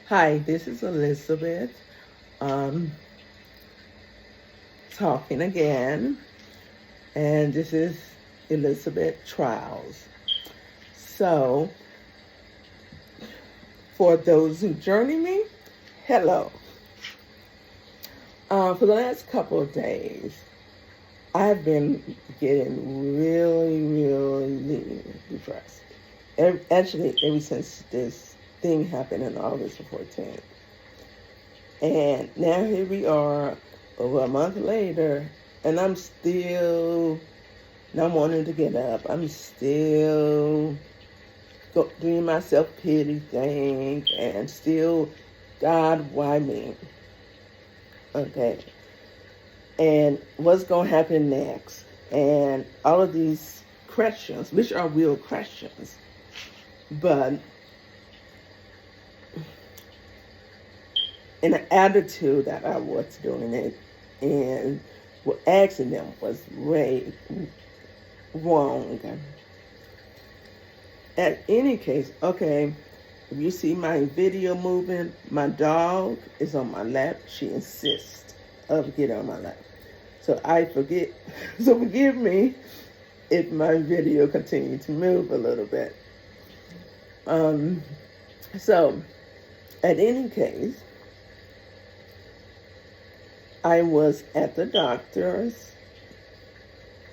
Hi, this is Elizabeth um, talking again, and this is Elizabeth Trials. So, for those who journey me, hello. For the last couple of days, I've been getting really depressed. Actually, ever since this thing happened on August the 14th. And now here we are, over a month later, and I'm still not wanting to get up. I'm still doing my self-pity thing and still, God, why me? Okay. And what's going to happen next? And all of these questions, which are real questions, but in the attitude that I was doing it and asking them was way wrong. At any case, okay, if you see my video moving, my dog is on my lap. She insists of getting on my lap. So I forget, so forgive me if my video continues to move a little bit. So, at any case, I was at the doctor's,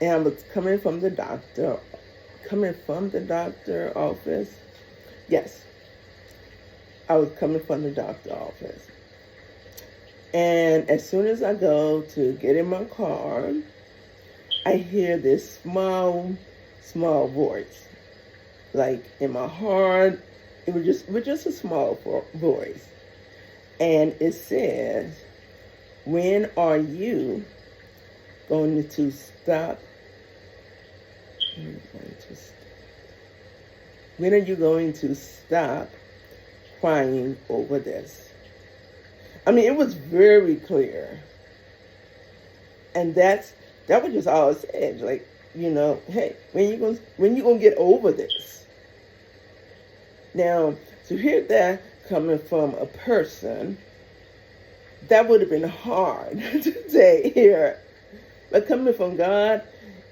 and I was coming from the doctor office. Yes, I was coming from the doctor office. And as soon as I go to get in my car, I hear this small voice. Like in my heart, it was just a small voice. And it says, when are you going to stop? When are you going to stop crying over this? I mean, it was very clear. And that was just all it said. Like, hey, when you gonna get over this? Now, to hear that coming from a person, that would have been hard to say here. But coming from God,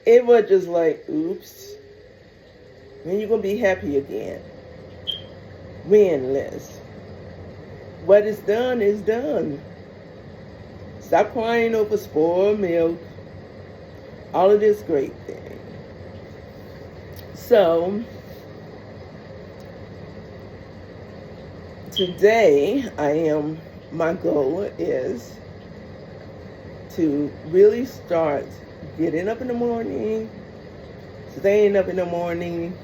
it was just like, oops. When you gonna be happy again? When, Liz? What is done is done. Stop crying over spoiled milk. All of this great thing. So, today my goal is to really start getting up in the morning, staying up in the morning.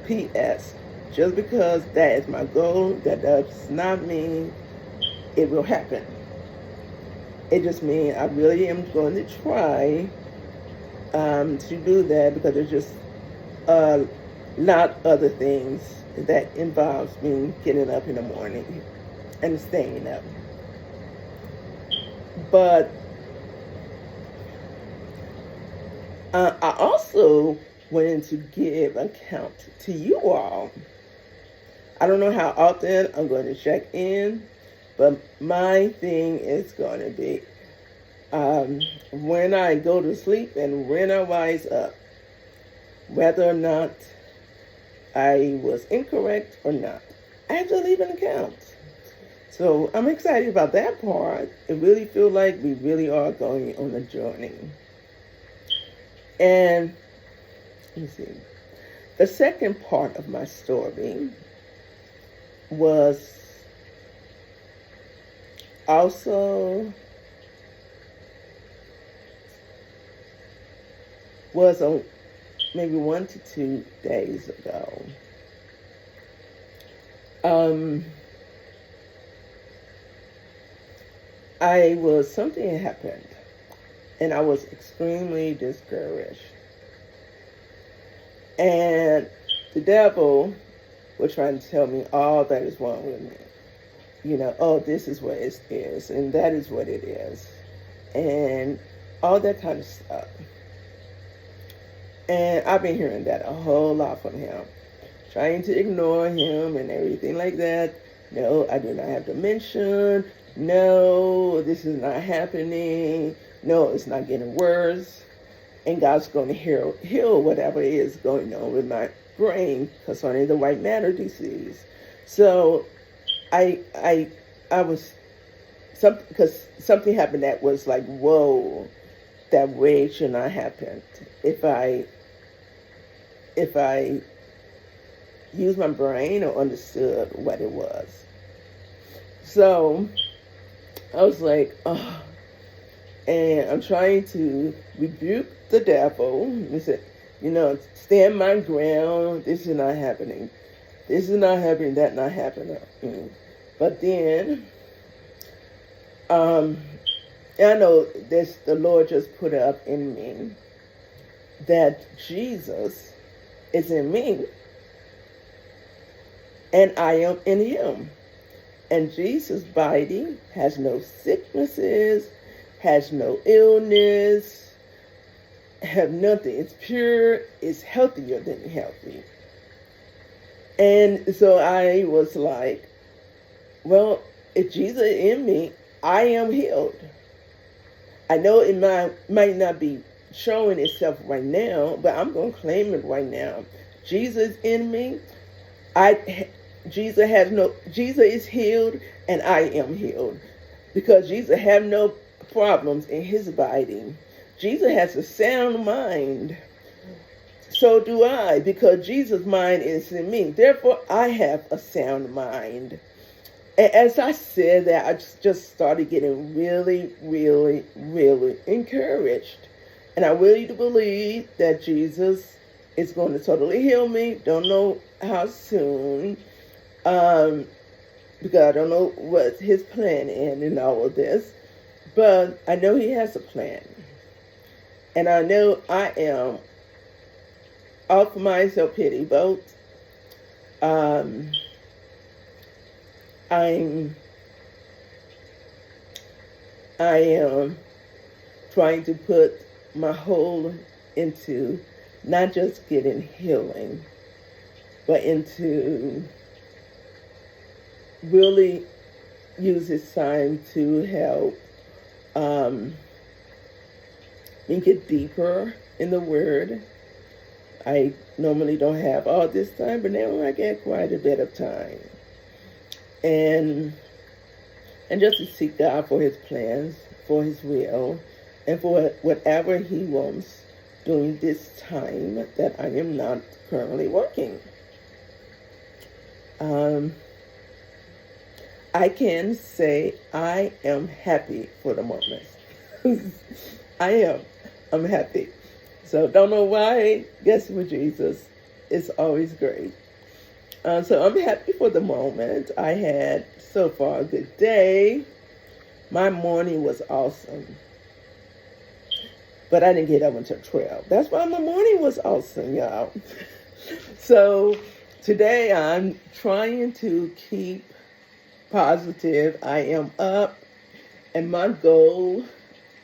P.S. Just because that is my goal, that does not mean it will happen. It just means I really am going to try to do that, because there's just a lot other things that involves me getting up in the morning and staying up. But I also wanted to give account to you all. I don't know how often I'm going to check in, but my thing is going to be when I go to sleep and when I rise up, whether or not I was incorrect or not. I have to leave an account. So I'm excited about that part. It really feels like we really are going on a journey. And let me see. The second part of my story was on maybe 1 to 2 days ago. Something happened, and I was extremely discouraged. And the devil was trying to tell me all that is wrong with me. Oh, this is what it is, and that is what it is, and all that kind of stuff. And I've been hearing that a whole lot from him, trying to ignore him and everything like that. No, I do not have dementia. No, this is not happening. No, it's not getting worse. And God's going to heal whatever is going on with my brain concerning the white matter disease. So I was because something happened that was like, whoa, that way should not happen. If I used my brain or understood what it was. So I was like, oh, and I'm trying to rebuke the devil. He said, stand my ground. This is not happening. This is not happening. That not happening. But then, I know this. The Lord just put up in me that Jesus is in me, and I am in Him. And Jesus' body has no sicknesses, has no illness, have nothing. It's pure. It's healthier than healthy. And so I was like, well, if Jesus is in me, I am healed. I know it might not be showing itself right now, but I'm going to claim it right now. Jesus in me. Jesus is healed, and I am healed, because Jesus have no problems in His body. Jesus has a sound mind. So do I, because Jesus' mind is in me. Therefore, I have a sound mind. And as I said that, I just started getting really, really, really encouraged. And I really do believe that Jesus is going to totally heal me. Don't know how soon, because I don't know what His plan is in all of this. But I know He has a plan. And I know I am off my self-pity boat. I am trying to put my whole into not just getting healing, but into really use this time to help me get deeper in the Word. I normally don't have all this time, but now I get quite a bit of time. And just to seek God for His plans, for His will, and for whatever He wants during this time that I am not currently working. I can say I am happy for the moment. I'm happy. So don't know why. Guess with Jesus, it's always great. So I'm happy for the moment. I had so far a good day. My morning was awesome. But I didn't get up until 12. That's why my morning was awesome, y'all. So today I'm trying to keep positive. I am up, and my goal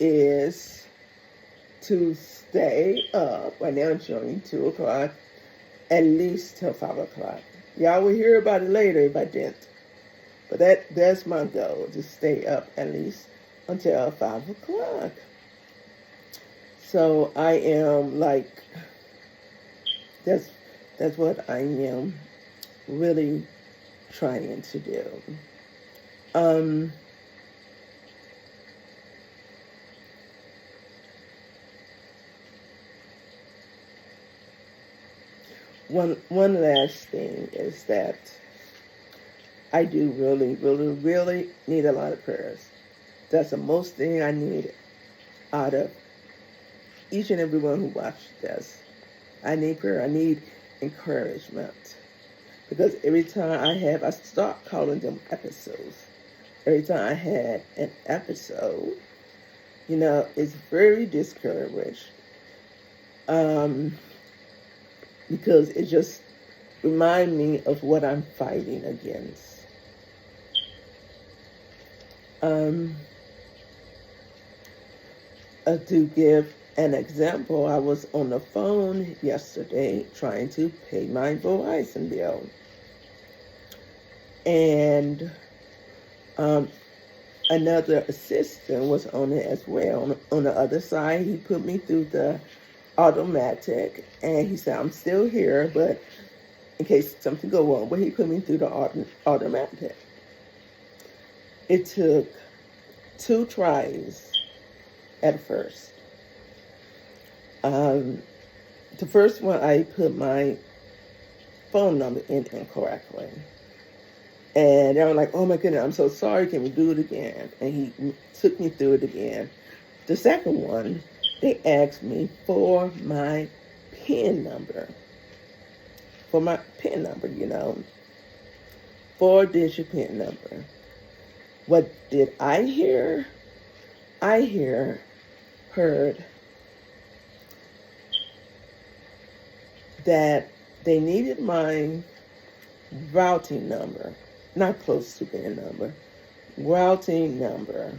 is to stay up. Right now it's showing 2 o'clock, at least till 5 o'clock. Y'all will hear about it later if I didn't. But that's my goal, to stay up at least until 5 o'clock. So I am like, that's what I am really trying to do. One last thing is that I do really, really, really need a lot of prayers. That's the most thing I need out of each and every one who watched this. I need prayer. I need encouragement. Because every time I start calling them episodes. Every time I had an episode, it's very discouraged. Because it just reminds me of what I'm fighting against. To give an example, I was on the phone yesterday trying to pay my Verizon bill. And another assistant was on it as well. On the other side, he put me through the automatic, and he said, I'm still here, but in case something go wrong, but he put me through the automatic. It took 2 tries at first. The first one, I put my phone number in incorrectly. And they were like, oh my goodness, I'm so sorry, can we do it again? And he took me through it again. The second one, they asked me for my PIN number. For my PIN number, 4-digit PIN number. What did I hear? I heard that they needed my routing number, not close to PIN number, routing number.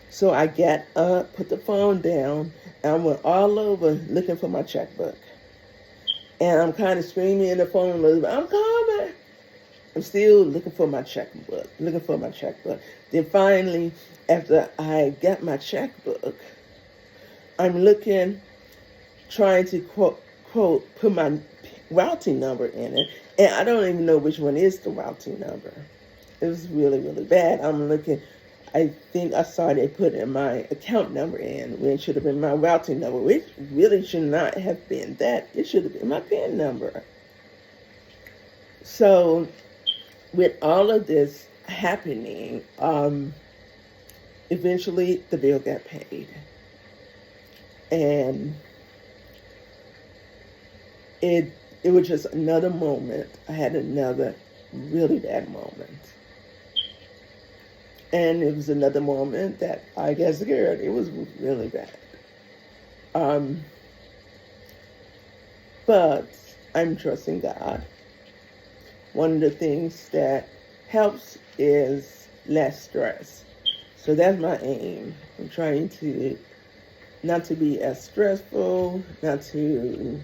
So I got up, put the phone down, and I went all over looking for my checkbook. And I'm kind of screaming in the phone a little bit, I'm coming. I'm still looking for my checkbook, Then finally, after I got my checkbook, I'm looking, trying to quote, put my routing number in it. And I don't even know which one is the routing number. It was really, really bad. I'm looking, I think I saw they put in my account number in when it should have been my routing number, which really should not have been that. It should have been my PIN number. So with all of this happening, eventually the bill got paid. And it was just another moment. I had another really bad moment. And it was another moment that I got scared. It was really bad. But I'm trusting God. One of the things that helps is less stress. So that's my aim. I'm trying to not to be as stressful, not to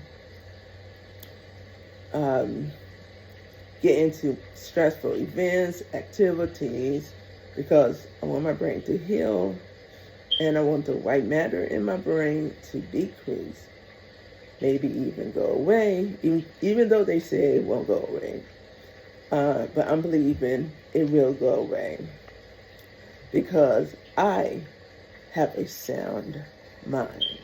get into stressful events, activities, because I want my brain to heal, and I want the white matter in my brain to decrease, maybe even go away, even though they say it won't go away. But I'm believing it will go away because I have a sound mind.